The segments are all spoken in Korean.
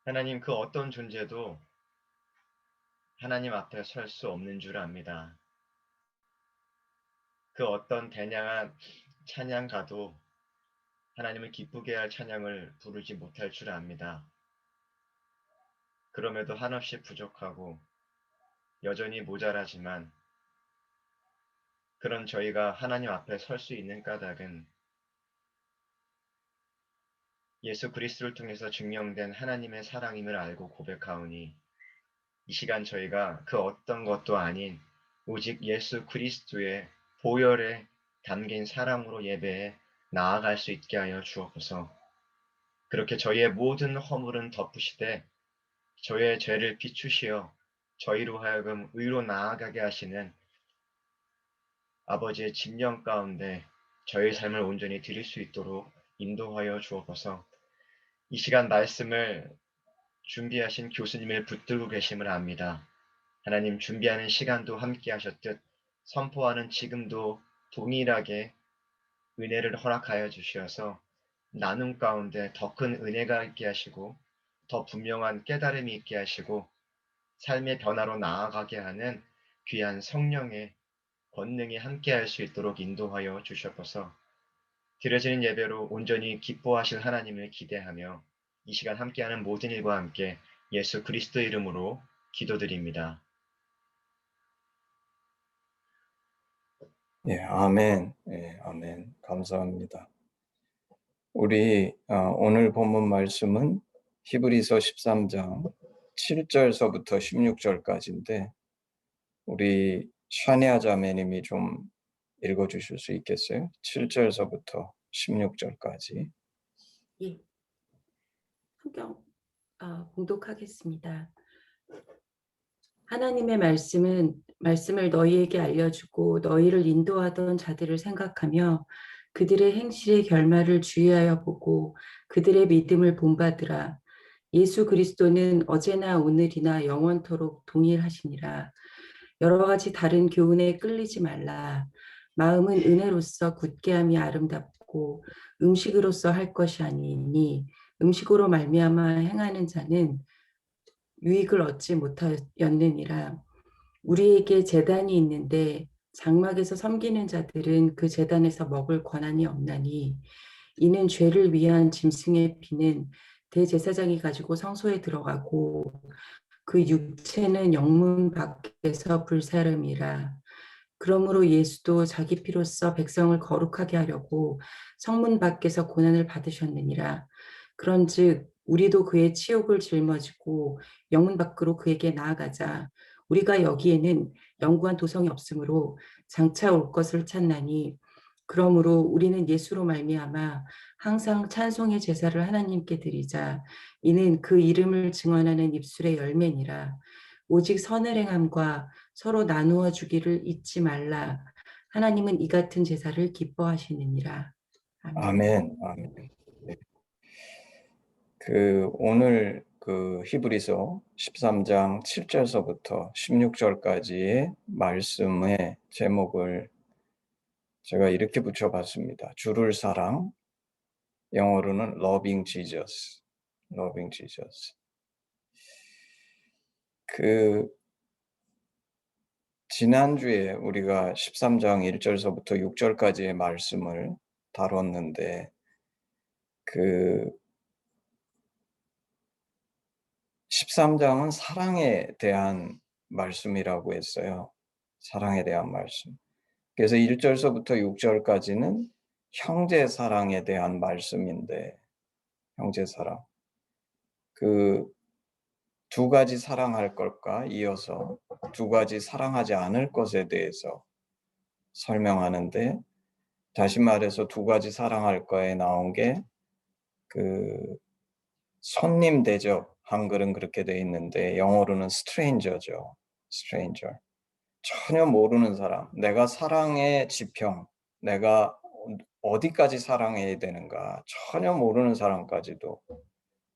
하나님 그 어떤 존재도 하나님 앞에 설 수 없는 줄 압니다. 그 어떤 대량한 찬양가도 하나님을 기쁘게 할 찬양을 부르지 못할 줄 압니다. 그럼에도 한없이 부족하고 여전히 모자라지만 그런 저희가 하나님 앞에 설 수 있는 까닭은 예수 그리스도를 통해서 증명된 하나님의 사랑임을 알고 고백하오니 이 시간 저희가 그 어떤 것도 아닌 오직 예수 그리스도의 보혈에 담긴 사랑으로 예배에 나아갈 수 있게 하여 주옵소서. 그렇게 저희의 모든 허물은 덮으시되 저희의 죄를 비추시어 저희로 하여금 의로 나아가게 하시는 아버지의 진령 가운데 저희 삶을 온전히 드릴 수 있도록 인도하여 주옵소서. 이 시간 말씀을 준비하신 교수님을 붙들고 계심을 압니다. 하나님 준비하는 시간도 함께 하셨듯 선포하는 지금도 동일하게 은혜를 허락하여 주시어서 나눔 가운데 더 큰 은혜가 있게 하시고 더 분명한 깨달음이 있게 하시고 삶의 변화로 나아가게 하는 귀한 성령의 권능이 함께할 수 있도록 인도하여 주시옵소서. 드려지는 예배로 온전히 기뻐하실 하나님을 기대하며 이 시간 함께하는 모든 일과 함께 예수 그리스도 이름으로 기도드립니다. 예, 아멘. 예, 아멘. 감사합니다. 우리 오늘 본문 말씀은 히브리서 13장 7절서부터 16절까지인데 우리 샤니아 자매님이 좀 읽어 주실 수 있겠어요? 7절서부터 16절까지. 예, 성경 봉독하겠습니다. 하나님의 말씀을 너희에게 알려주고 너희를 인도하던 자들을 생각하며 그들의 행실의 결말을 주의하여 보고 그들의 믿음을 본받으라. 예수 그리스도는 어제나 오늘이나 영원토록 동일하시니라. 여러 가지 다른 교훈에 끌리지 말라. 마음은 은혜로서 굳게함이 아름답고 음식으로서 할 것이 아니니 음식으로 말미암아 행하는 자는 유익을 얻지 못하였느니라. 우리에게 제단이 있는데 장막에서 섬기는 자들은 그 제단에서 먹을 권한이 없나니 이는 죄를 위한 짐승의 피는 대제사장이 가지고 성소에 들어가고 그 육체는 영문 밖에서 불사름이라. 그러므로 예수도 자기 피로써 백성을 거룩하게 하려고 성문 밖에서 고난을 받으셨느니라. 그런즉 우리도 그의 치욕을 짊어지고 영문 밖으로 그에게 나아가자. 우리가 여기에는 영구한 도성이 없으므로 장차 올 것을 찾나니 그러므로 우리는 예수로 말미암아 항상 찬송의 제사를 하나님께 드리자. 이는 그 이름을 증언하는 입술의 열매니라. 오직 선을 행함과 서로 나누어 주기를 잊지 말라. 하나님은 이 같은 제사를 기뻐하시느니라. 아멘. 아멘. 아멘. 네. 오늘 히브리서 13장 7절서부터 16절까지의 말씀의 제목을 제가 이렇게 붙여봤습니다. 주를 사랑, 영어로는 Loving Jesus. Loving Jesus. 지난주에 우리가 13장 1절서부터 6절까지의 말씀을 다뤘는데 13장은 사랑에 대한 말씀이라고 했어요. 사랑에 대한 말씀. 그래서 1절서부터 6절까지는 형제 사랑에 대한 말씀인데 형제 사랑. 두 가지 사랑할 것과 이어서 두 가지 사랑하지 않을 것에 대해서 설명하는데 다시 말해서 두 가지 사랑할 거에 나온 게 손님 대접, 한글은 그렇게 돼 있는데 영어로는 stranger죠. stranger. 전혀 모르는 사람. 내가 사랑의 지평, 내가 어디까지 사랑해야 되는가 전혀 모르는 사람까지도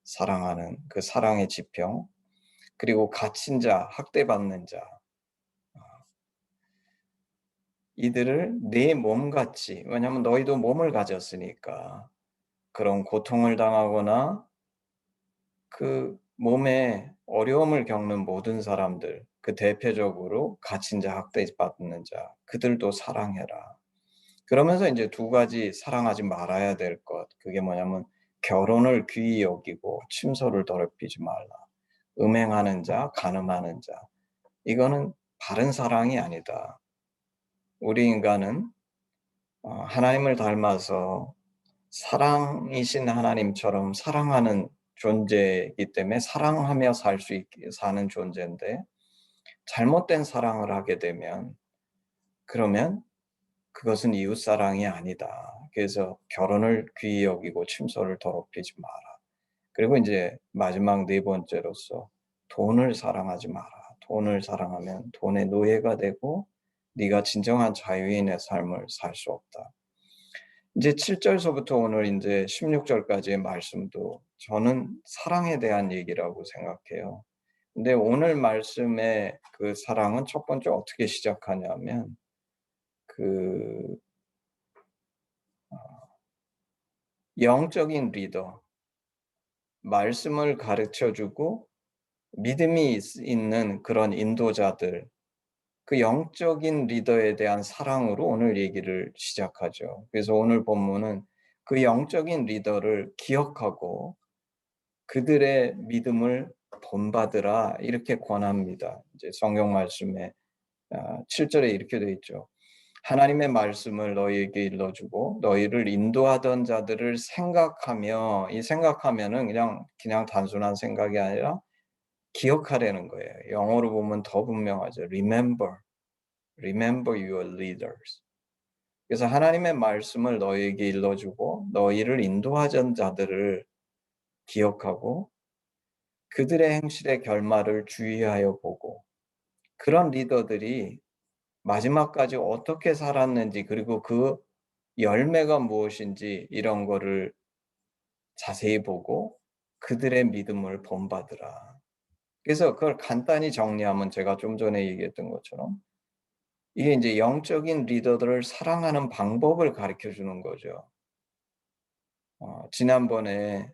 사랑하는 그 사랑의 지평. 그리고 갇힌 자, 학대받는 자. 이들을 내 몸같이, 왜냐하면 너희도 몸을 가졌으니까 그런 고통을 당하거나 몸에 어려움을 겪는 모든 사람들, 그 대표적으로 갇힌 자, 학대받는 자, 그들도 사랑해라. 그러면서 이제 두 가지 사랑하지 말아야 될 것, 그게 뭐냐면 결혼을 귀히 여기고 침소를 더럽히지 말라. 음행하는 자, 간음하는 자. 이거는 바른 사랑이 아니다. 우리 인간은 하나님을 닮아서 사랑이신 하나님처럼 사랑하는 존재이기 때문에 사랑하며 사는 존재인데, 잘못된 사랑을 하게 되면 그러면 그것은 이웃사랑이 아니다. 그래서 결혼을 귀히 여기고 침소를 더럽히지 마라. 그리고 이제 마지막 네 번째로서 돈을 사랑하지 마라. 돈을 사랑하면 돈의 노예가 되고 네가 진정한 자유인의 삶을 살 수 없다. 이제 7절서부터 오늘 이제 16절까지의 말씀도 저는 사랑에 대한 얘기라고 생각해요. 근데 오늘 말씀의 그 사랑은 첫 번째 어떻게 시작하냐면 그 영적인 리더, 말씀을 가르쳐 주고 믿음이 있는 그런 인도자들, 그 영적인 리더에 대한 사랑으로 오늘 얘기를 시작하죠. 그래서 오늘 본문은 그 영적인 리더를 기억하고 그들의 믿음을 본받으라 이렇게 권합니다. 이제 성경 말씀에 7절에 이렇게 되어 있죠. 하나님의 말씀을 너희에게 일러주고 너희를 인도하던 자들을 생각하며, 이 생각하면은 그냥 단순한 생각이 아니라 기억하라는 거예요. 영어로 보면 더 분명하죠. Remember your leaders. 그래서 하나님의 말씀을 너희에게 일러주고 너희를 인도하던 자들을 기억하고 그들의 행실의 결말을 주의하여 보고, 그런 리더들이 마지막까지 어떻게 살았는지 그리고 그 열매가 무엇인지 이런 거를 자세히 보고 그들의 믿음을 본받으라. 그래서 그걸 간단히 정리하면 제가 좀 전에 얘기했던 것처럼 이게 이제 영적인 리더들을 사랑하는 방법을 가르쳐 주는 거죠. 지난번에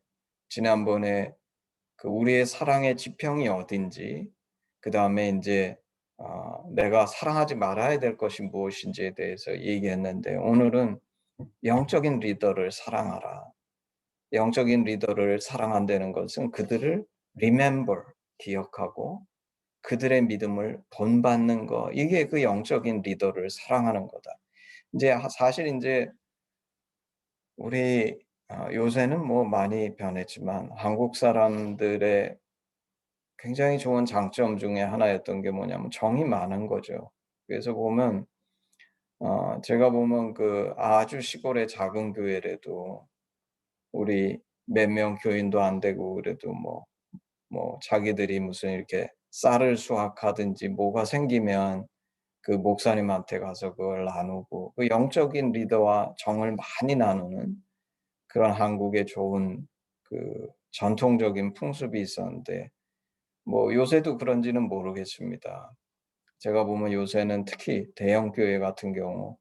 그 우리의 사랑의 지평이 어딘지, 그다음에 인제 내가 사랑하지 말아야 될 것이 무엇인지에 대해서 얘기했는데, 오늘은 영적인 리더를 사랑하라. 영적인 리더를 사랑한다는 것은 그들을 remember, 기억하고 그들의 믿음을 본받는 거, 이게 그 영적인 리더를 사랑하는 거다. 인제 사실 인제 우리 요새는 뭐 많이 변했지만 한국 사람들의 굉장히 좋은 장점 중에 하나였던 게 뭐냐면 정이 많은 거죠. 그래서 보면 제가 보면 그 아주 시골의 작은 교회라도 우리 몇 명 교인도 안 되고 그래도 뭐 자기들이 무슨 이렇게 쌀을 수확하든지 뭐가 생기면 그 목사님한테 가서 그걸 나누고, 그 영적인 리더와 정을 많이 나누는 그런 한국의 좋은 그 전통적인 풍습이 있었는데, 뭐 요새도 그런지는 모르겠습니다. 제가 보면 요새는 특히 대형 교회 같은 경우,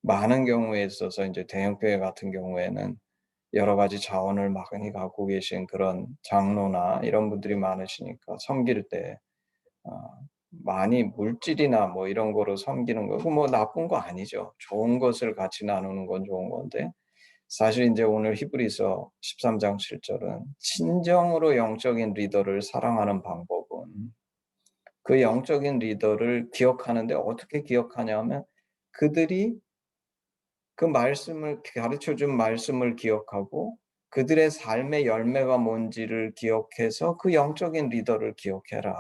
많은 경우에 있어서 이제 대형 교회 같은 경우에는 여러 가지 자원을 많이 갖고 계신 그런 장로나 이런 분들이 많으시니까 섬길 때 어 많이 물질이나 뭐 이런 거로 섬기는 거, 그 뭐 나쁜 거 아니죠. 좋은 것을 같이 나누는 건 좋은 건데, 사실 인제 오늘 히브리서 13장 7절은 진정으로 영적인 리더를 사랑하는 방법은 그 영적인 리더를 기억하는데, 어떻게 기억하냐 하면 그들이 그 말씀을 가르쳐 준 말씀을 기억하고 그들의 삶의 열매가 뭔지를 기억해서 그 영적인 리더를 기억해라.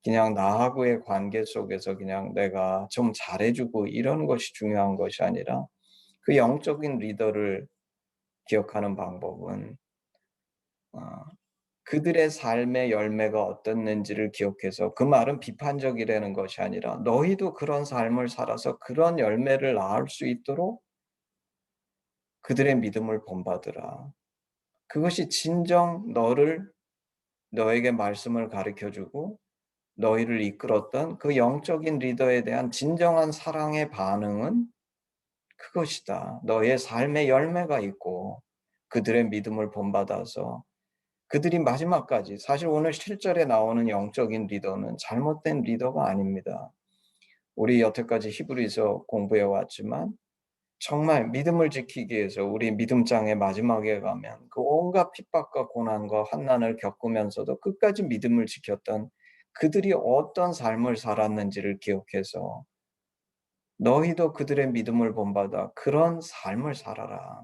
그냥 나하고의 관계 속에서 그냥 내가 좀 잘해 주고 이런 것이 중요한 것이 아니라 그 영적인 리더를 기억하는 방법은 어 그들의 삶의 열매가 어떻는지를 기억해서, 그 말은 비판적이라는 것이 아니라 너희도 그런 삶을 살아서 그런 열매를 낳을 수 있도록 그들의 믿음을 본받으라. 그것이 진정 너에게 말씀을 가르쳐 주고 너희를 이끌었던 그 영적인 리더에 대한 진정한 사랑의 반응은 그것이다. 너의 삶의 열매가 있고 그들의 믿음을 본받아서 그들이 마지막까지 사실 오늘 실절에 나오는 영적인 리더는 잘못된 리더가 아닙니다. 우리 여태까지 히브리서 공부해 왔지만 정말 믿음을 지키기 위해서 우리 믿음장의 마지막에 가면 그 온갖 핍박과 고난과 환난을 겪으면서도 끝까지 믿음을 지켰던 그들이 어떤 삶을 살았는지를 기억해서 너희도 그들의 믿음을 본받아 그런 삶을 살아라.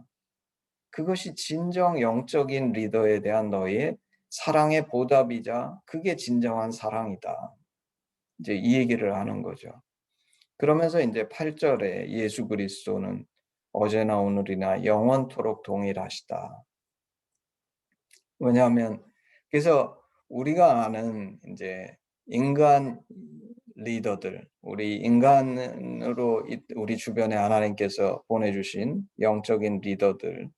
그것이 진정 영적인 리더에 대한 너희의 사랑의 보답이자 그게 진정한 사랑이다. 이제 이 얘기를 하는 거죠. 그러면서 이제 8절에 예수 그리스도는 어제나 오늘이나 영원토록 동일하시다. 왜냐하면 그래서 우리가 아는 이제 인간 리더들, 우리 인간으로 우리 주변에 하나님께서 보내주신 영적인 리더들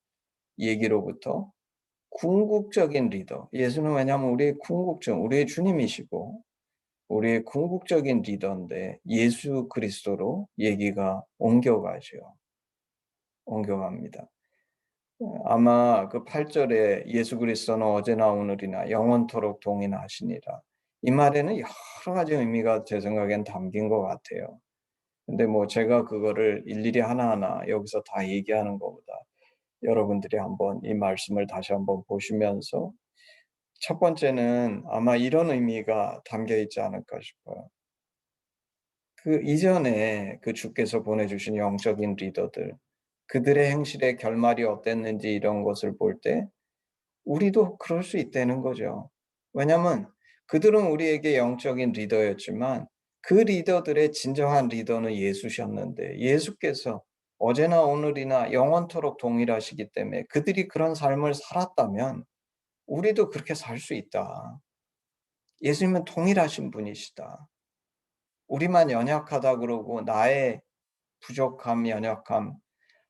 얘기로부터 궁극적인 리더, 예수는 왜냐하면 우리의 주님이시고 우리의 궁극적인 리더인데 예수 그리스도로 얘기가 옮겨가죠. 옮겨갑니다. 아마 그 8절에 예수 그리스도는 어제나 오늘이나 영원토록 동일하시니라. 이 말에는 여러 가지 의미가 제 생각엔 담긴 것 같아요. 근데 뭐 제가 그거를 일일이 하나하나 여기서 다 얘기하는 것보다 여러분들이 한번 이 말씀을 다시 한번 보시면서 첫 번째는 아마 이런 의미가 담겨 있지 않을까 싶어요. 그 이전에 그 주께서 보내주신 영적인 리더들, 그들의 행실의 결말이 어땠는지 이런 것을 볼 때 우리도 그럴 수 있다는 거죠. 왜냐하면 그들은 우리에게 영적인 리더였지만 그 리더들의 진정한 리더는 예수셨는데 예수께서 어제나 오늘이나 영원토록 동일하시기 때문에 그들이 그런 삶을 살았다면 우리도 그렇게 살 수 있다. 예수님은 동일하신 분이시다. 우리만 연약하다 그러고 나의 부족함, 연약함,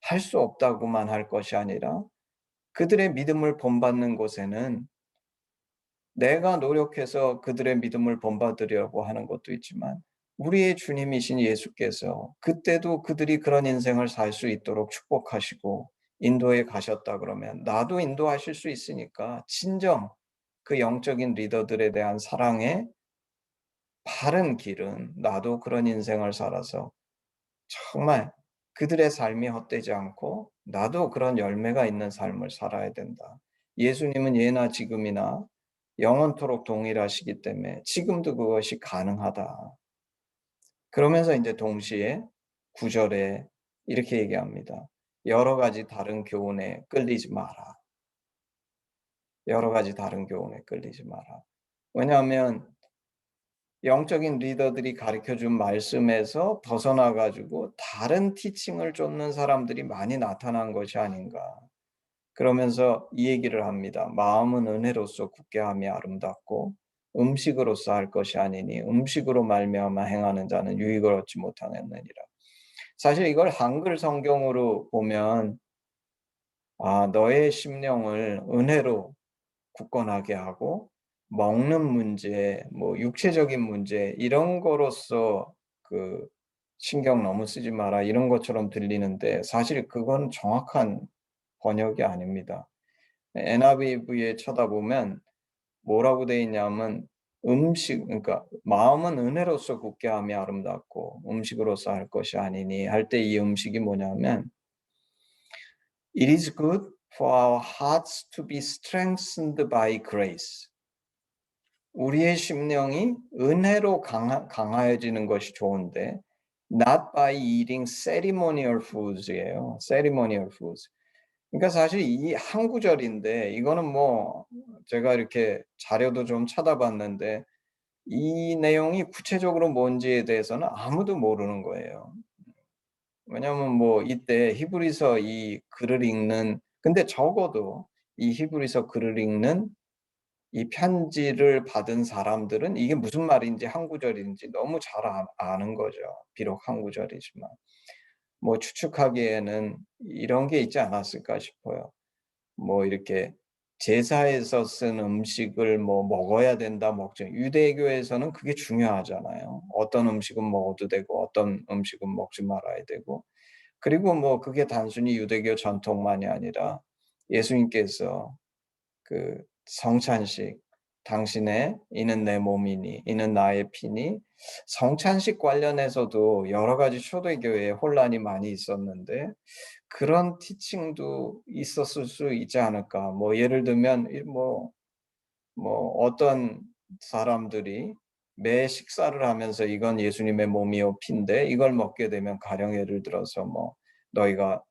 할 수 없다고만 할 것이 아니라 그들의 믿음을 본받는 곳에는 내가 노력해서 그들의 믿음을 본받으려고 하는 것도 있지만 우리의 주님이신 예수께서 그때도 그들이 그런 인생을 살 수 있도록 축복하시고 인도에 가셨다 그러면 나도 인도하실 수 있으니까 진정 그 영적인 리더들에 대한 사랑의 바른 길은 나도 그런 인생을 살아서 정말 그들의 삶이 헛되지 않고 나도 그런 열매가 있는 삶을 살아야 된다. 예수님은 예나 지금이나 영원토록 동일하시기 때문에 지금도 그것이 가능하다. 그러면서 이제 동시에 9절에 이렇게 얘기합니다. 여러 가지 다른 교훈에 끌리지 마라. 여러 가지 다른 교훈에 끌리지 마라. 왜냐하면 영적인 리더들이 가르쳐 준 말씀에서 벗어나 가지고 다른 티칭을 쫓는 사람들이 많이 나타난 것이 아닌가. 그러면서 이 얘기를 합니다. 마음은 은혜로서 굳게 함이 아름답고 음식으로서 할 것이 아니니 음식으로 말미암아 행하는 자는 유익을 얻지 못하겠느니라. 사실 이걸 한글 성경으로 보면 너의 심령을 은혜로 굳건하게 하고 먹는 문제, 뭐 육체적인 문제 이런 거로서 그 신경 너무 쓰지 마라 이런 것처럼 들리는데 사실 그건 정확한 번역이 아닙니다. NIV에 쳐다보면 뭐라고 돼 있냐면 그러니까 마음은 은혜로서 굳게 함이 아름답고 음식으로서 할 것이 아니니 할 때 이 음식이 뭐냐면 It is good for our hearts to be strengthened by grace. 우리의 심령이 은혜로 강하여지는 것이 좋은데 not by eating ceremonial foods예요. ceremonial foods. 그러니까 사실 이 한 구절인데 이거는 뭐 제가 이렇게 자료도 좀 찾아봤는데 이 내용이 구체적으로 뭔지에 대해서는 아무도 모르는 거예요. 왜냐하면 뭐 이때 히브리서 이 글을 읽는 근데 적어도 이 히브리서 글을 읽는 이 편지를 받은 사람들은 이게 무슨 말인지 한 구절인지 너무 잘 아는 거죠. 비록 한 구절이지만. 뭐 추측하기에는 이런 게 있지 않았을까 싶어요. 뭐 이렇게 제사에서 쓴 음식을 뭐 먹어야 된다 먹죠. 유대교에서는 그게 중요하잖아요. 어떤 음식은 먹어도 되고 어떤 음식은 먹지 말아야 되고. 그리고 뭐 그게 단순히 유대교 전통만이 아니라 예수님께서 그 성찬식, 당신의 이는 내 몸이니 이는 나의 피니, 성찬식 관련해서도 여러 가지 초대교회에 혼란이 많이 있었는데 그런 티칭도 있었을 수 있지 않을까. 뭐 예를 들면 어떤 사람들이 매 식사를 하면서 이건 예수님의 몸이요 피인데 이걸 먹게 되면 가령 예를 들어서 뭐 너희가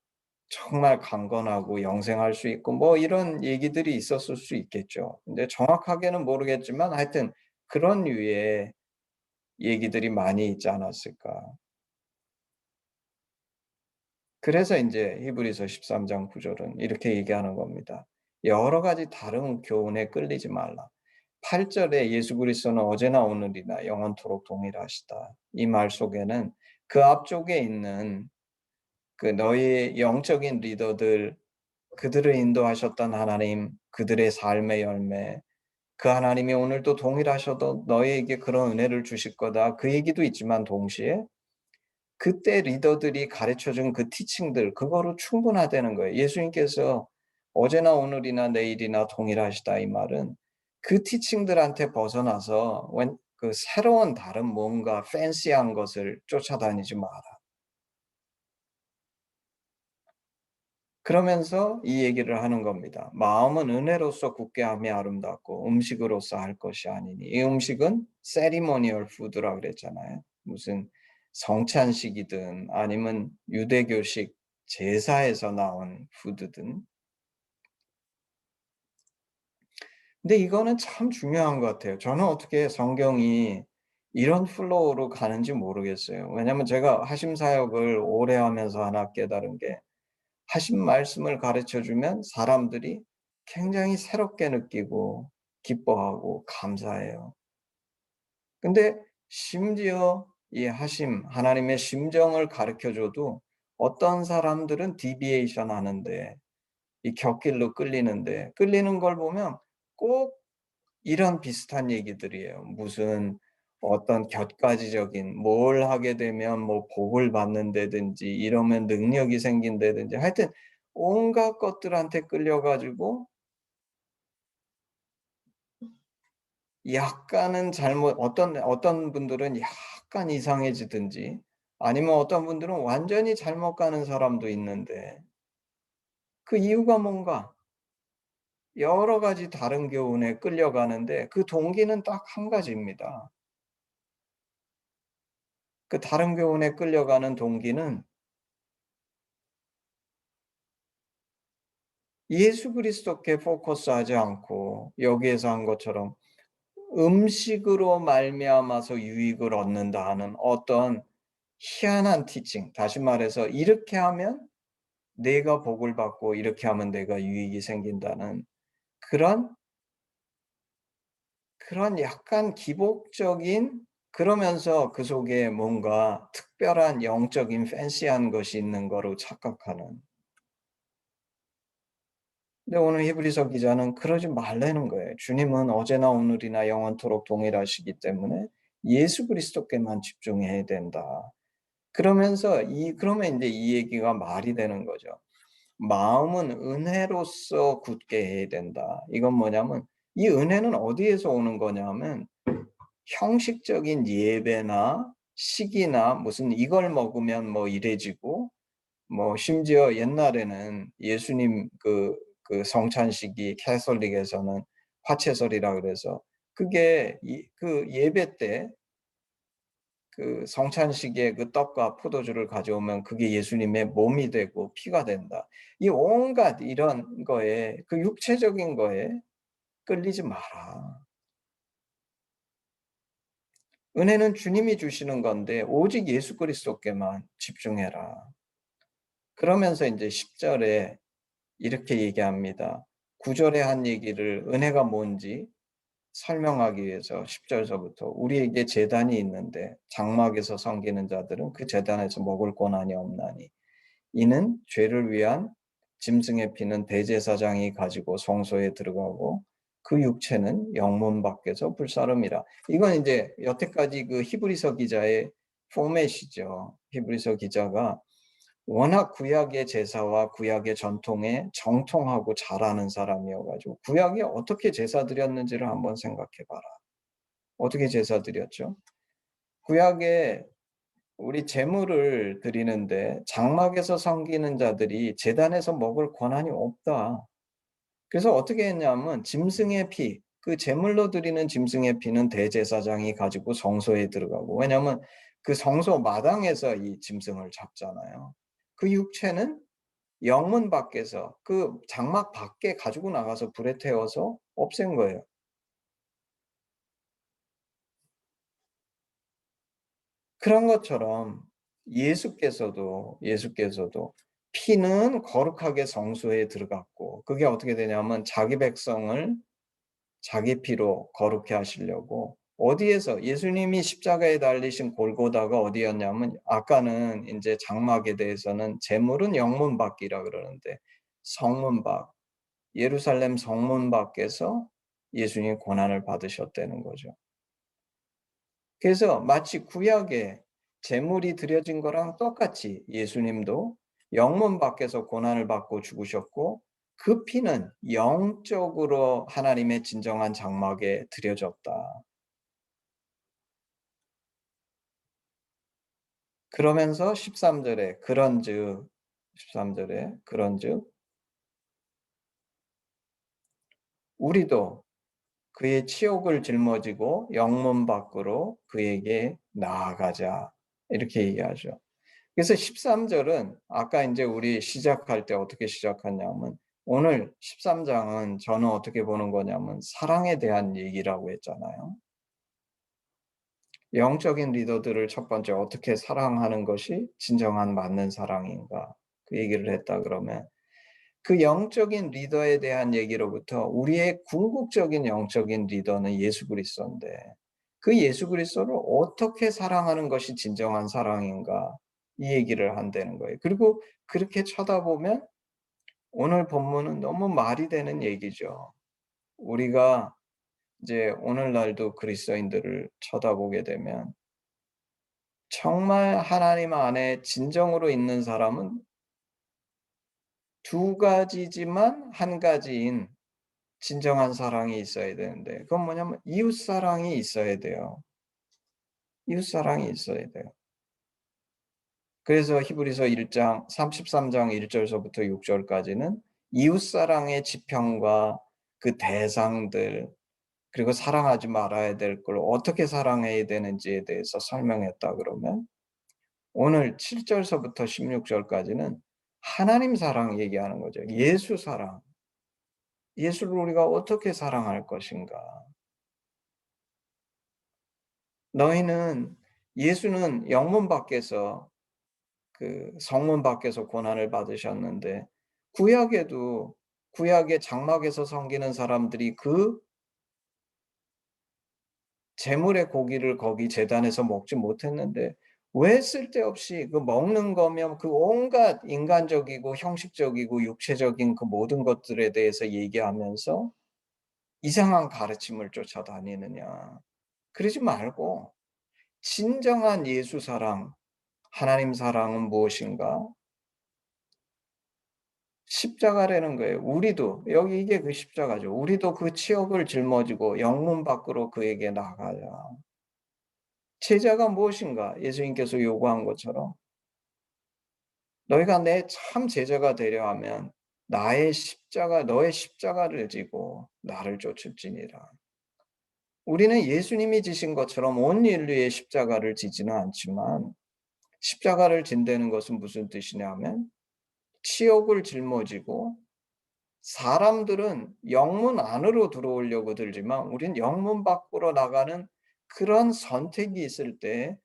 정말 강건하고 영생할 수 있고 뭐 이런 얘기들이 있었을 수 있겠죠. 근데 정확하게는 모르겠지만 하여튼 그런 류의 얘기들이 많이 있지 않았을까. 그래서 인제 히브리서 13장 9절은 이렇게 얘기하는 겁니다. 여러 가지 다른 교훈에 끌리지 말라. 8절에 예수 그리스도는 어제나 오늘이나 영원토록 동일하시다. 이 말 속에는 그 앞쪽에 있는 그 너희 영적인 리더들, 그들을 인도하셨던 하나님, 그들의 삶의 열매, 그 하나님이 오늘도 동일하셔도 너희에게 그런 은혜를 주실 거다. 그 얘기도 있지만 동시에 그때 리더들이 가르쳐 준 그 티칭들 그거로 충분하다는 거예요. 예수님께서 어제나 오늘이나 내일이나 동일하시다 이 말은 그 티칭들한테 벗어나서 그 새로운 다른 뭔가 팬시한 것을 쫓아다니지 마라. 그러면서 이 얘기를 하는 겁니다. 마음은 은혜로서 굳게 함이 아름답고 음식으로서 할 것이 아니니. 이 음식은 세리모니얼 푸드라 그랬잖아요. 무슨 성찬식이든 아니면 유대교식 제사에서 나온 푸드든. 근데 이거는 참 중요한 것 같아요. 저는 어떻게 성경이 이런 플로우로 가는지 모르겠어요. 왜냐하면 제가 하심 사역을 오래 하면서 하나 깨달은 게 하신 말씀을 가르쳐 주면 사람들이 굉장히 새롭게 느끼고 기뻐하고 감사해요. 근데 심지어 이 하심, 하나님의 심정을 가르쳐 줘도 어떤 사람들은 디비에이션 하는데 이 곁길로 끌리는데 끌리는 걸 보면 꼭 이런 비슷한 얘기들이에요. 무슨 어떤 곁가지적인 뭘 하게 되면 뭐 복을 받는다든지 이러면 능력이 생긴다든지 하여튼 온갖 것들한테 끌려 가지고 약간은 잘못 어떤 분들은 약간 이상해지든지 아니면 어떤 분들은 완전히 잘못 가는 사람도 있는데 그 이유가 뭔가? 여러 가지 다른 교훈에 끌려가는데 그 동기는 딱 한 가지입니다. 그 다른 교훈에 끌려가는 동기는 예수 그리스도께 포커스하지 않고 여기에서 한 것처럼 음식으로 말미암아서 유익을 얻는다 하는 어떤 희한한 티칭, 다시 말해서 이렇게 하면 내가 복을 받고 이렇게 하면 내가 유익이 생긴다는 그런 약간 기복적인 그러면서 그 속에 뭔가 특별한 영적인 팬시한 것이 있는 거로 착각하는. 근데 오늘 히브리서 기자는 그러지 말라는 거예요. 주님은 어제나 오늘이나 영원토록 동일하시기 때문에 예수 그리스도께만 집중해야 된다. 그러면서 그러면 인제 이 얘기가 말이 되는 거죠. 마음은 은혜로서 굳게 해야 된다. 이건 뭐냐면 이 은혜는 어디에서 오는 거냐면 형식적인 예배나 식이나 무슨 이걸 먹으면 뭐 이래지고 뭐 심지어 옛날에는 예수님 그 성찬식이 캐톨릭에서는 화채설이라 그래서 그게 그 예배 때 그 성찬식에 그 떡과 포도주를 가져오면 그게 예수님의 몸이 되고 피가 된다. 이 온갖 이런 거에 그 육체적인 거에 끌리지 마라. 은혜는 주님이 주시는 건데 오직 예수 그리스도께만 집중해라. 그러면서 인제 10절에 이렇게 얘기합니다. 9절에 한 얘기를 은혜가 뭔지 설명하기 위해서 10절서부터 우리에게 제단이 있는데 장막에서 섬기는 자들은 그 제단에서 먹을 권한이 없나니 이는 죄를 위한 짐승의 피는 대제사장이 가지고 성소에 들어가고 그 육체는 영문 밖에서 불사름이라. 이건 이제 여태까지 그 히브리서 기자의 포맷이죠. 히브리서 기자가 워낙 구약의 제사와 구약의 전통에 정통하고 잘 아는 사람이어가지고 구약에 어떻게 제사 드렸는지를 한번 생각해 봐라. 어떻게 제사 드렸죠? 구약에 우리 제물을 드리는데 장막에서 섬기는 자들이 제단에서 먹을 권한이 없다. 그래서 어떻게 했냐면 짐승의 피, 그 제물로 드리는 짐승의 피는 대제사장이 가지고 성소에 들어가고, 왜냐하면 그 성소 마당에서 이 짐승을 잡잖아요. 그 육체는 영문 밖에서 그 장막 밖에 가지고 나가서 불에 태워서 없앤 거예요. 그런 것처럼 예수께서도 피는 거룩하게 성소에 들어갔고, 그게 어떻게 되냐면 자기 백성을 자기 피로 거룩해 하시려고 어디에서 예수님이 십자가에 달리신 골고다가 어디였냐면, 아까는 이제 장막에 대해서는 제물은 영문 밖이라 그러는데 성문 밖, 예루살렘 성문 밖에서 예수님이 고난을 받으셨다는 거죠. 그래서 마치 구약에 제물이 드려진 거랑 똑같이 예수님도 영문 밖에서 고난을 받고 죽으셨고, 그 피는 영적으로 하나님의 진정한 장막에 드려졌다. 그러면서 13절에 그런즉 우리도 그의 치욕을 짊어지고 영문 밖으로 그에게 나아가자, 이렇게 얘기하죠. 그래서 13절은 아까 이제 우리 시작할 때 어떻게 시작하냐면, 오늘 13장은 저는 어떻게 보는 거냐면 사랑에 대한 얘기라고 했잖아요. 영적인 리더들을 첫 번째 어떻게 사랑하는 것이 진정한 맞는 사랑인가, 그 얘기를 했다 그러면, 그 영적인 리더에 대한 얘기로부터 우리의 궁극적인 영적인 리더는 예수 그리스도인데, 그 예수 그리스도를 어떻게 사랑하는 것이 진정한 사랑인가, 이 얘기를 한다는 거예요. 그리고 그렇게 쳐다보면 오늘 본문은 너무 말이 되는 얘기죠. 우리가 이제 오늘날도 그리스도인들을 쳐다보게 되면 정말 하나님 안에 진정으로 있는 사람은 두 가지지만 한 가지인 진정한 사랑이 있어야 되는데, 그건 뭐냐면 이웃 사랑이 있어야 돼요. 이웃 사랑이 있어야 돼요. 그래서 히브리서 1장 33장 1절서부터 6절까지는 이웃 사랑의 지평과 그 대상들, 그리고 사랑하지 말아야 될 걸 어떻게 사랑해야 되는지에 대해서 설명했다 그러면, 오늘 7절서부터 16절까지는 하나님 사랑 얘기하는 거죠. 예수 사랑. 예수를 우리가 어떻게 사랑할 것인가. 너희는 예수는 영문 밖에서 그 성문 밖에서 고난을 받으셨는데, 구약에도 구약의 장막에서 섬기는 사람들이 그 제물의 고기를 거기 제단에서 먹지 못했는데, 왜 쓸데없이 그 먹는 거면 그 온갖 인간적이고 형식적이고 육체적인 그 모든 것들에 대해서 얘기하면서 이상한 가르침을 쫓아다니느냐. 그러지 말고 진정한 예수 사랑, 하나님 사랑은 무엇인가? 십자가라는 거예요. 우리도 여기 이게 그 십자가죠. 우리도 그 치욕을 짊어지고 영문 밖으로 그에게 나가자. 제자가 무엇인가? 예수님께서 요구한 것처럼 너희가 내 참 제자가 되려 하면 너의 십자가를 지고 나를 쫓을지니라. 우리는 예수님이 지신 것처럼 온 인류의 십자가를 지지는 않지만, 십자가를 진다는 것은 무슨 뜻이냐면 치욕을 짊어지고, 사람들은 영문 안으로 들어오려고 들지만 우린 영문 밖으로 나가는 그런 선택이 있을 때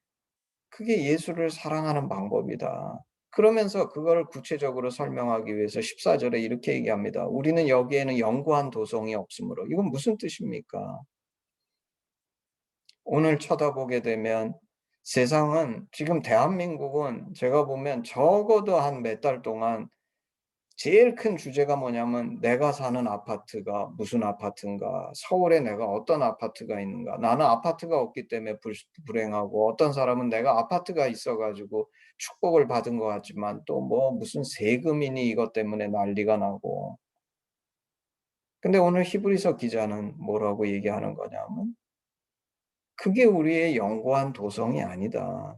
그게 예수를 사랑하는 방법이다. 그러면서 그걸 구체적으로 설명하기 위해서 14절에 이렇게 얘기합니다. 우리는 여기에는 영구한 도성이 없으므로. 이건 무슨 뜻입니까? 오늘 쳐다보게 되면 세상은, 지금 대한민국은 제가 보면 적어도 한 몇 달 동안 제일 큰 주제가 뭐냐면 내가 사는 아파트가 무슨 아파트인가, 서울에 내가 어떤 아파트가 있는가. 나는 아파트가 없기 때문에 불행하고, 어떤 사람은 내가 아파트가 있어가지고 축복을 받은 것 같지만 또 뭐 무슨 세금이니 이것 때문에 난리가 나고. 근데 오늘 히브리서 기자는 뭐라고 얘기하는 거냐면 그게 우리의 영구한 도성이 아니다.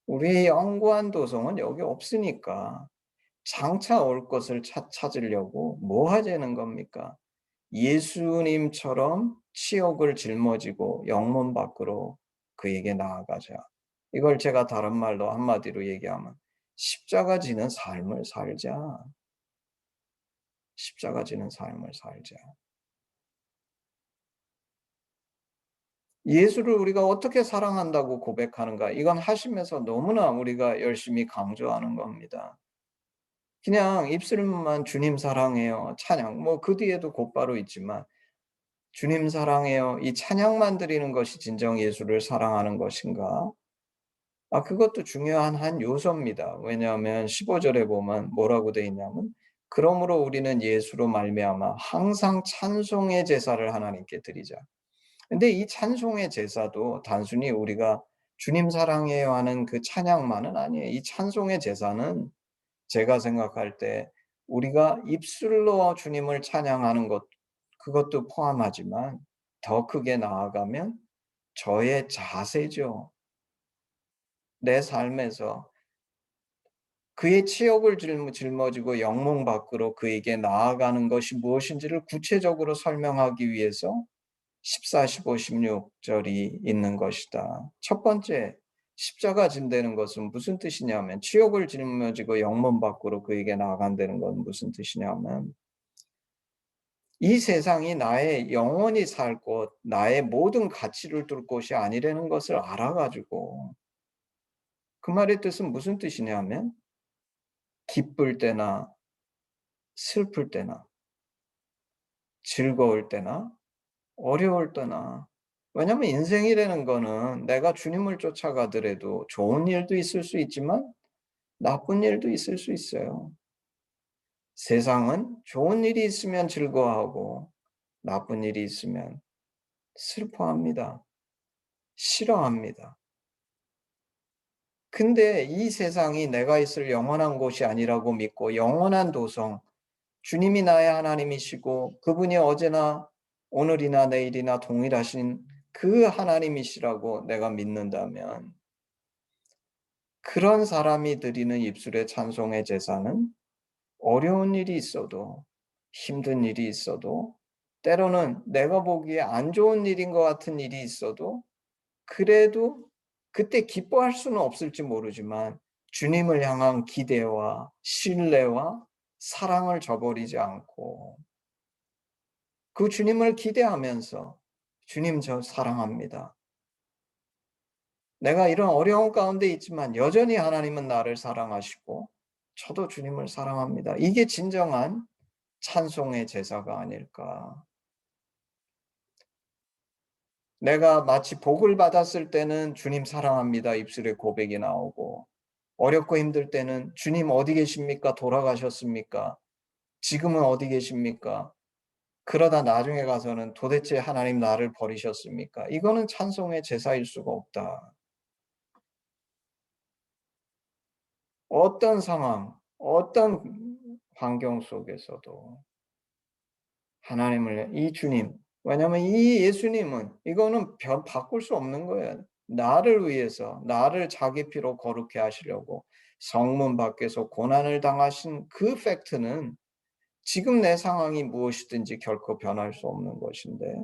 우리의 영구한 도성은 여기 없으니까 장차 올 것을 찾으려고 뭐 하자는 겁니까? 예수님처럼 치욕을 짊어지고 영문 밖으로 그에게 나아가자. 이걸 제가 다른 말로 한마디로 얘기하면 십자가 지는 삶을 살자. 십자가 지는 삶을 살자. 예수를 우리가 어떻게 사랑한다고 고백하는가? 이건 하시면서 너무나 우리가 열심히 강조하는 겁니다. 그냥 입술만 주님 사랑해요. 찬양. 뭐 그 뒤에도 곧바로 있지만 주님 사랑해요. 이 찬양만 드리는 것이 진정 예수를 사랑하는 것인가? 그것도 중요한 한 요소입니다. 왜냐하면 15절에 보면 뭐라고 되어 있냐면 그러므로 우리는 예수로 말미암아 항상 찬송의 제사를 하나님께 드리자. 근데 이 찬송의 제사도 단순히 우리가 주님 사랑해요 하는 그 찬양만은 아니에요. 이 찬송의 제사는 제가 생각할 때 우리가 입술로 주님을 찬양하는 것, 그것도 포함하지만 더 크게 나아가면 저의 자세죠. 내 삶에서 그의 치욕을 짊어지고 영문 밖으로 그에게 나아가는 것이 무엇인지를 구체적으로 설명하기 위해서 14, 15, 16절이 있는 것이다. 첫 번째, 십자가 진다는 것은 무슨 뜻이냐면 치욕을 짊어지고 영문 밖으로 그에게 나아간다는 건 무슨 뜻이냐면 이 세상이 나의 영원히 살 곳, 나의 모든 가치를 둘 곳이 아니라는 것을 알아가지고 그 말의 뜻은 무슨 뜻이냐면 기쁠 때나 슬플 때나 즐거울 때나 어려울 때나 왜냐하면 인생이라는 거는 내가 주님을 쫓아가더라도 좋은 일도 있을 수 있지만 나쁜 일도 있을 수 있어요. 세상은 좋은 일이 있으면 즐거워하고 나쁜 일이 있으면 슬퍼합니다. 싫어합니다. 근데 이 세상이 내가 있을 영원한 곳이 아니라고 믿고 영원한 도성, 주님이 나의 하나님이시고 그분이 어제나 오늘이나 내일이나 동일하신 그 하나님이시라고 내가 믿는다면 그런 사람이 드리는 입술의 찬송의 제사는 어려운 일이 있어도 힘든 일이 있어도 때로는 내가 보기에 안 좋은 일인 것 같은 일이 있어도 그래도 그때 기뻐할 수는 없을지 모르지만 주님을 향한 기대와 신뢰와 사랑을 저버리지 않고 그 주님을 기대하면서 주님 저 사랑합니다. 내가 이런 어려운 가운데 있지만 여전히 하나님은 나를 사랑하시고 저도 주님을 사랑합니다. 이게 진정한 찬송의 제사가 아닐까. 내가 마치 복을 받았을 때는 주님 사랑합니다. 입술에 고백이 나오고 어렵고 힘들 때는 주님 어디 계십니까? 돌아가셨습니까? 지금은 어디 계십니까? 그러다 나중에 가서는 도대체 하나님 나를 버리셨습니까? 이거는 찬송의 제사일 수가 없다. 어떤 상황, 어떤 환경 속에서도 하나님을 이 주님, 왜냐하면 이 예수님은 이거는 바꿀 수 없는 거예요. 나를 위해서 나를 자기 피로 거룩해 하시려고 성문 밖에서 고난을 당하신 그 팩트는 지금 내 상황이 무엇이든지 결코 변할 수 없는 것인데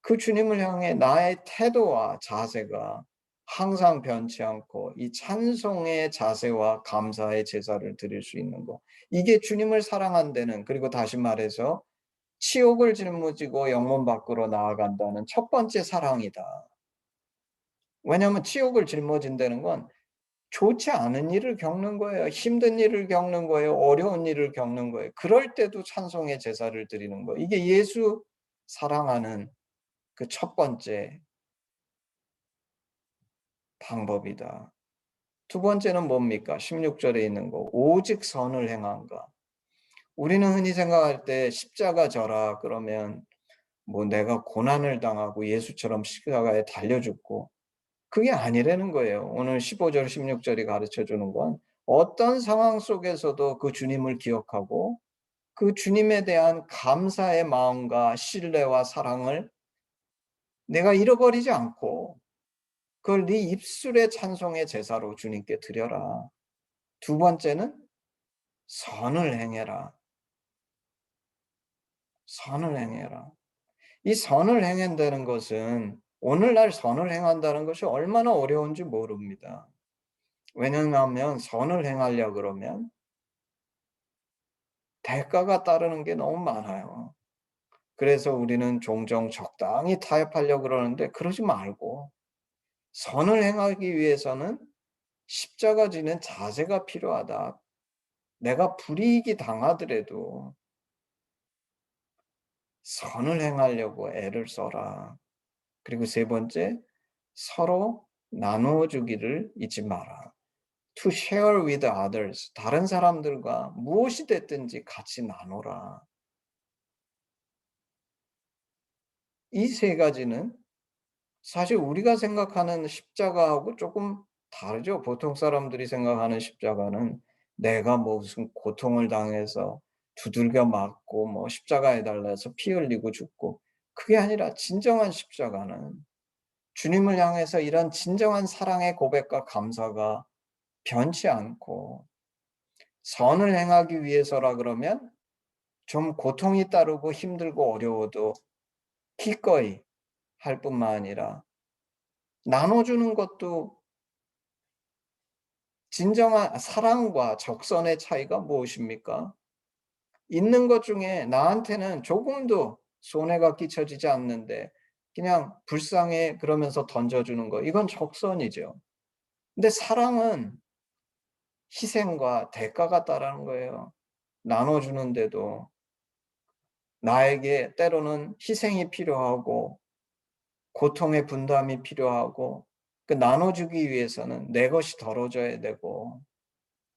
그 주님을 향해 나의 태도와 자세가 항상 변치 않고 이 찬송의 자세와 감사의 제사를 드릴 수 있는 것. 이게 주님을 사랑한다는, 그리고 다시 말해서 치욕을 짊어지고 영문 밖으로 나아간다는 첫 번째 사랑이다. 왜냐하면 치욕을 짊어진다는 건 좋지 않은 일을 겪는 거예요. 힘든 일을 겪는 거예요. 어려운 일을 겪는 거예요. 그럴 때도 찬송의 제사를 드리는 거예요. 이게 예수 사랑하는 그 첫 번째 방법이다. 두 번째는 뭡니까? 16절에 있는 거. 오직 선을 행한가. 우리는 흔히 생각할 때 십자가 져라 그러면 뭐 내가 고난을 당하고 예수처럼 십자가에 달려 죽고, 그게 아니라는 거예요. 오늘 15절 16절이 가르쳐 주는 건 어떤 상황 속에서도 그 주님을 기억하고 그 주님에 대한 감사의 마음과 신뢰와 사랑을 내가 잃어버리지 않고 그걸 네 입술의 찬송의 제사로 주님께 드려라. 두 번째는 선을 행해라. 선을 행해라. 이 선을 행한다는 것은, 오늘날 선을 행한다는 것이 얼마나 어려운지 모릅니다. 왜냐하면 선을 행하려 그러면 대가가 따르는 게 너무 많아요. 그래서 우리는 종종 적당히 타협하려고 그러는데 그러지 말고, 선을 행하기 위해서는 십자가 지는 자세가 필요하다. 내가 불이익이 당하더라도 선을 행하려고 애를 써라. 그리고 세 번째, 서로 나누어 주기를 잊지 마라. To share with others. 다른 사람들과 무엇이 됐든지 같이 나누라. 이 세 가지는 사실 우리가 생각하는 십자가하고 조금 다르죠. 보통 사람들이 생각하는 십자가는 내가 뭐 무슨 고통을 당해서 두들겨 맞고 뭐 십자가에 달려서 피 흘리고 죽고, 그게 아니라 진정한 십자가는 주님을 향해서 이런 진정한 사랑의 고백과 감사가 변치 않고, 선을 행하기 위해서라 그러면 좀 고통이 따르고 힘들고 어려워도 기꺼이 할 뿐만 아니라 나눠주는 것도, 진정한 사랑과 적선의 차이가 무엇입니까? 있는 것 중에 나한테는 조금도 손해가 끼쳐지지 않는데 그냥 불쌍해 그러면서 던져주는 거, 이건 적선이죠. 근데 사랑은 희생과 대가가 따르는 거예요. 나눠주는데도 나에게 때로는 희생이 필요하고 고통의 분담이 필요하고, 그 나눠주기 위해서는 내 것이 덜어져야 되고,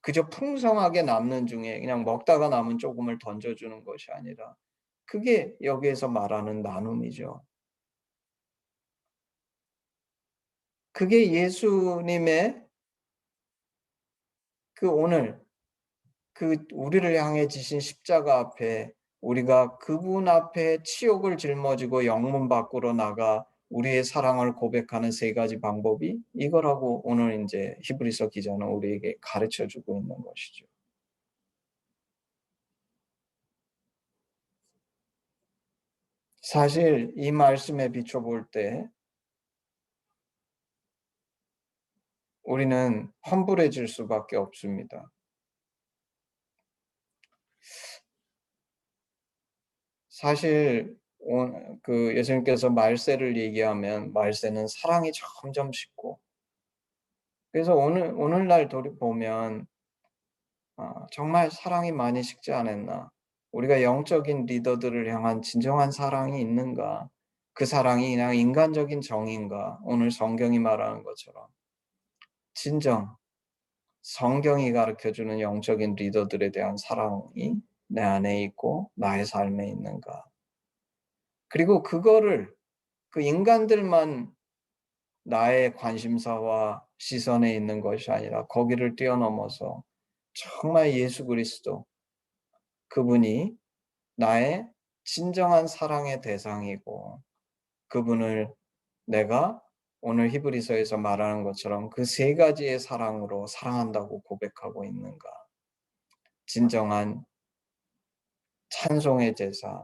그저 풍성하게 남는 중에 그냥 먹다가 남은 조금을 던져주는 것이 아니라, 그게 여기에서 말하는 나눔이죠. 그게 예수님의 그 오늘 그 우리를 향해 지신 십자가 앞에 우리가 그분 앞에 치욕을 짊어지고 영문 밖으로 나가 우리의 사랑을 고백하는 세 가지 방법이 이거라고 오늘 이제 히브리서 기자는 우리에게 가르쳐 주고 있는 것이죠. 사실 이 말씀에 비춰볼 때 우리는 험불해질 수밖에 없습니다. 사실 그 예수님께서 말세를 얘기하면 말세는 사랑이 점점 식고, 그래서 오늘날 보면 정말 사랑이 많이 식지 않았나? 우리가 영적인 리더들을 향한 진정한 사랑이 있는가? 그 사랑이 그냥 인간적인 정인가? 오늘 성경이 말하는 것처럼 진정 성경이 가르쳐주는 영적인 리더들에 대한 사랑이 내 안에 있고 나의 삶에 있는가? 그리고 그거를 그 인간들만 나의 관심사와 시선에 있는 것이 아니라 거기를 뛰어넘어서 정말 예수 그리스도, 그분이 나의 진정한 사랑의 대상이고, 그분을 내가 오늘 히브리서에서 말하는 것처럼 그 세 가지의 사랑으로 사랑한다고 고백하고 있는가? 진정한 찬송의 제사,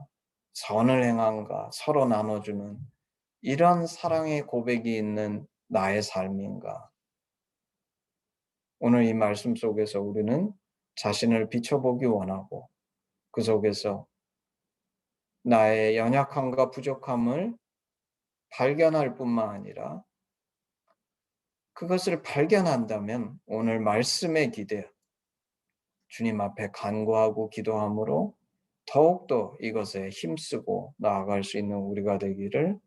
선을 행한가, 서로 나눠주는 이런 사랑의 고백이 있는 나의 삶인가? 오늘 이 말씀 속에서 우리는 자신을 비춰보기 원하고, 그 속에서 나의 연약함과 부족함을 발견할 뿐만 아니라 그것을 발견한다면 오늘 말씀에 기대 주님 앞에 간구하고 기도함으로 더욱더 이것에 힘쓰고 나아갈 수 있는 우리가 되기를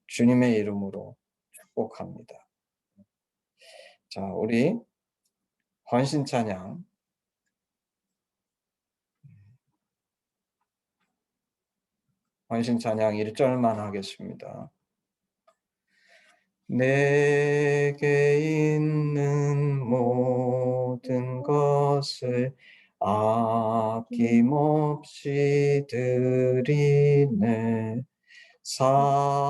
주님의 이름으로 축복합니다. 자, 우리 헌신 찬양 헌신 찬양 1절만 하겠습니다. 내게 있는 모든 것을 아낌없이 드리네. 사랑하고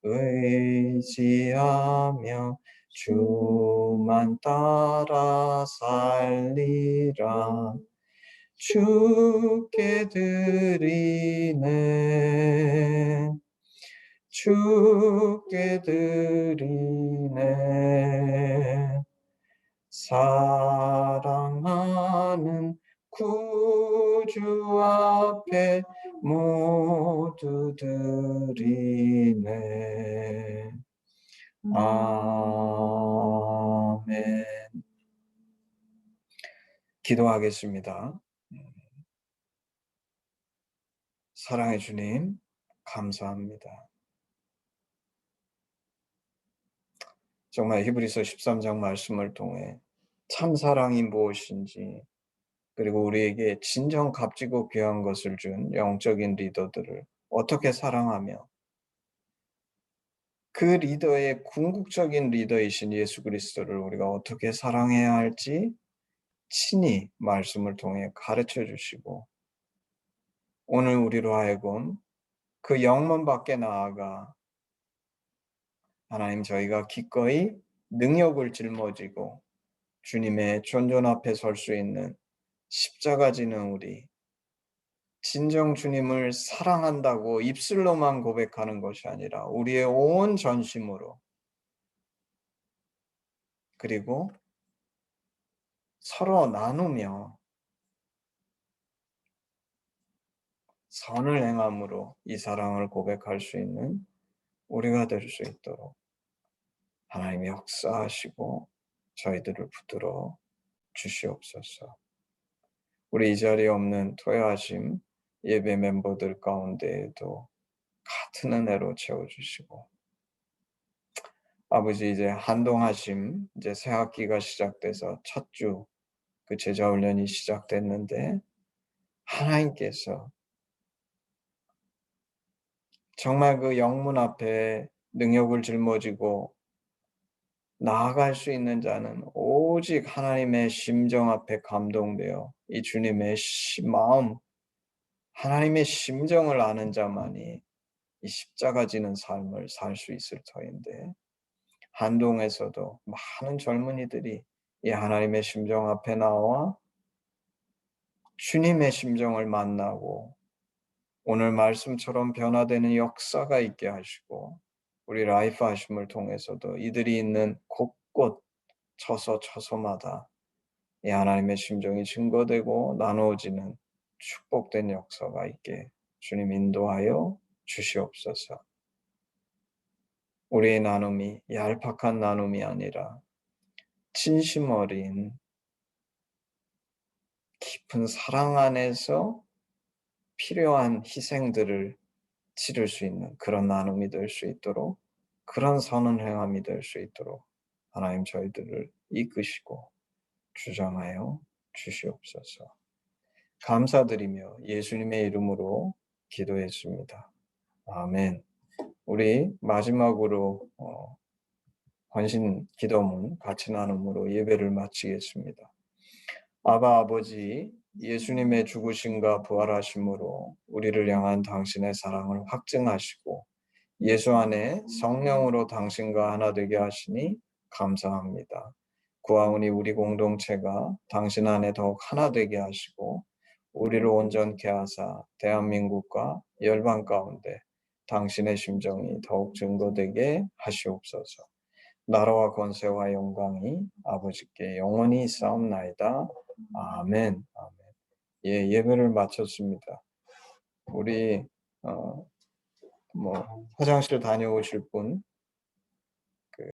의지하며 주만 따라 살리라. 주께 드리네. 주께 드리네. 사랑하는 구주 앞에 모두 드리네. 아멘. 기도하겠습니다. 사랑의 주님, 감사합니다. 정말 히브리서 13장 말씀을 통해 참 사랑이 무엇인지, 그리고 우리에게 진정 값지고 귀한 것을 준 영적인 리더들을 어떻게 사랑하며 그 리더의 궁극적인 리더이신 예수 그리스도를 우리가 어떻게 사랑해야 할지 친히 말씀을 통해 가르쳐 주시고, 오늘 우리로 하여금 그 영문 밖에 나아가 하나님, 저희가 기꺼이 능력을 짊어지고 주님의 존존 앞에 설 수 있는 십자가 지는 우리, 진정 주님을 사랑한다고 입술로만 고백하는 것이 아니라 우리의 온 전심으로, 그리고 서로 나누며 선을 행함으로 이 사랑을 고백할 수 있는 우리가 될 수 있도록 하나님이 역사하시고 저희들을 붙들어 주시옵소서. 우리 이 자리에 없는 토야하심 예배 멤버들 가운데에도 같은 은혜로 채워주시고, 아버지, 이제 한동하심, 이제 새 학기가 시작돼서 첫 주 그 제자훈련이 시작됐는데, 하나님께서 정말 그 영문 앞에 능력을 짊어지고 나아갈 수 있는 자는 오직 하나님의 심정 앞에 감동되어 이 주님의 마음, 하나님의 심정을 아는 자만이 이 십자가 지는 삶을 살 수 있을 터인데, 한동에서도 많은 젊은이들이 이 하나님의 심정 앞에 나와 주님의 심정을 만나고 오늘 말씀처럼 변화되는 역사가 있게 하시고, 우리 라이프 하심을 통해서도 이들이 있는 곳곳 처소마다 이 하나님의 심정이 증거되고 나누어지는 축복된 역사가 있게 주님 인도하여 주시옵소서. 우리의 나눔이 얄팍한 나눔이 아니라 진심 어린 깊은 사랑 안에서 필요한 희생들을 치를 수 있는 그런 나눔이 될 수 있도록, 그런 선한 행함이 될 수 있도록 하나님 저희들을 이끄시고 주장하여 주시옵소서. 감사드리며 예수님의 이름으로 기도했습니다. 아멘. 우리 마지막으로 헌신 기도문 같이 나눔으로 예배를 마치겠습니다. 아바 아버지, 예수님의 죽으심과 부활하심으로 우리를 향한 당신의 사랑을 확증하시고 예수 안에 성령으로 당신과 하나 되게 하시니 감사합니다. 구하오니 우리 공동체가 당신 안에 더욱 하나 되게 하시고 우리를 온전케 하사 대한민국과 열방 가운데 당신의 심정이 더욱 증거되게 하시옵소서. 나라와 권세와 영광이 아버지께 영원히 있사옵나이다. 아멘. 아멘. 예, 예배를 마쳤습니다. 우리 화장실 다녀오실 분